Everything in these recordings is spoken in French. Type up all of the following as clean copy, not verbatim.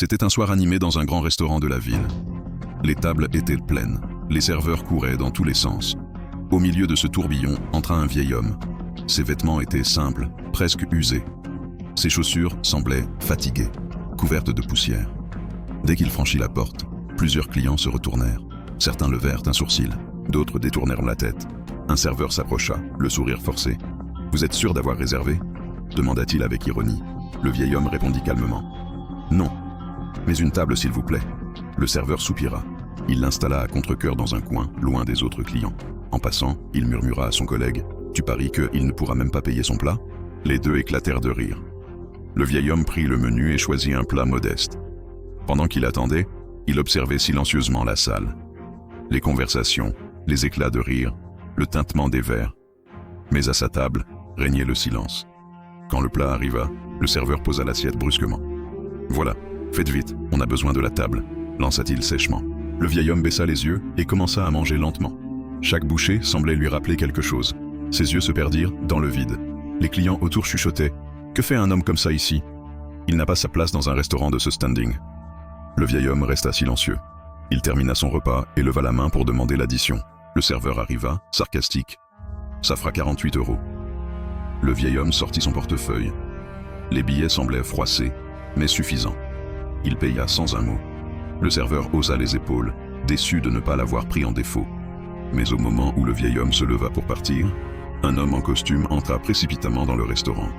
C'était un soir animé dans un grand restaurant de la ville. Les tables étaient pleines, les serveurs couraient dans tous les sens. Au milieu de ce tourbillon entra un vieil homme. Ses vêtements étaient simples, presque usés. Ses chaussures semblaient fatiguées, couvertes de poussière. Dès qu'il franchit la porte, plusieurs clients se retournèrent. Certains levèrent un sourcil, d'autres détournèrent la tête. Un serveur s'approcha, le sourire forcé. « Vous êtes sûr d'avoir réservé ?» demanda-t-il avec ironie. Le vieil homme répondit calmement. « Non, mais une table s'il vous plaît. » Le serveur soupira. Il l'installa à contre-cœur dans un coin, loin des autres clients. En passant, il murmura à son collègue « Tu paries qu'il ne pourra même pas payer son plat ?» Les deux éclatèrent de rire. Le vieil homme prit le menu et choisit un plat modeste. Pendant qu'il attendait, il observait silencieusement la salle. Les conversations, les éclats de rire, le tintement des verres. Mais à sa table, régnait le silence. Quand le plat arriva, le serveur posa l'assiette brusquement. « Voilà, faites vite, on a besoin de la table », lança-t-il sèchement. Le vieil homme baissa les yeux et commença à manger lentement. Chaque bouchée semblait lui rappeler quelque chose. Ses yeux se perdirent dans le vide. Les clients autour chuchotaient « Que fait un homme comme ça ici ? Il n'a pas sa place dans un restaurant de ce standing. » Le vieil homme resta silencieux. Il termina son repas et leva la main pour demander l'addition. Le serveur arriva, sarcastique. « Ça fera 48 €. » Le vieil homme sortit son portefeuille. Les billets semblaient froissés, mais suffisants. Il paya sans un mot. Le serveur haussa les épaules, déçu de ne pas l'avoir pris en défaut. Mais au moment où le vieil homme se leva pour partir, un homme en costume entra précipitamment dans le restaurant.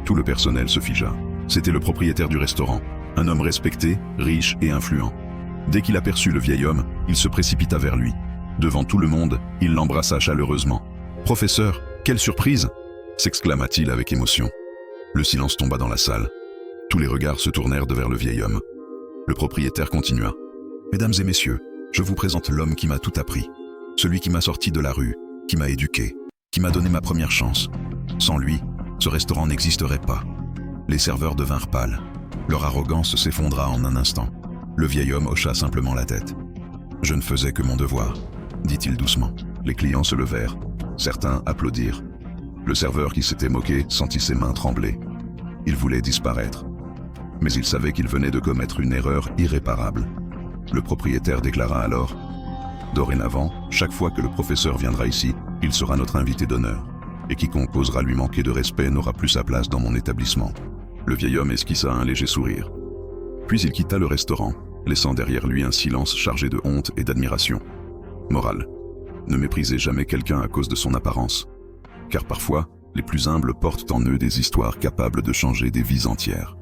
Tout le personnel se figea. C'était le propriétaire du restaurant, un homme respecté, riche et influent. Dès qu'il aperçut le vieil homme, il se précipita vers lui. Devant tout le monde, il l'embrassa chaleureusement. « Professeur, quelle surprise !» s'exclama-t-il avec émotion. Le silence tomba dans la salle. Tous les regards se tournèrent vers le vieil homme. Le propriétaire continua. « Mesdames et messieurs, je vous présente l'homme qui m'a tout appris. Celui qui m'a sorti de la rue, qui m'a éduqué, qui m'a donné ma première chance. Sans lui, ce restaurant n'existerait pas. » Les serveurs devinrent pâles. Leur arrogance s'effondra en un instant. Le vieil homme hocha simplement la tête. « Je ne faisais que mon devoir, » dit-il doucement. Les clients se levèrent. Certains applaudirent. Le serveur qui s'était moqué sentit ses mains trembler. Il voulait disparaître. Mais il savait qu'il venait de commettre une erreur irréparable. Le propriétaire déclara alors « Dorénavant, chaque fois que le professeur viendra ici, il sera notre invité d'honneur. Et quiconque osera lui manquer de respect n'aura plus sa place dans mon établissement. » Le vieil homme esquissa un léger sourire. Puis il quitta le restaurant, laissant derrière lui un silence chargé de honte et d'admiration. Morale. Ne méprisez jamais quelqu'un à cause de son apparence. Car parfois, les plus humbles portent en eux des histoires capables de changer des vies entières.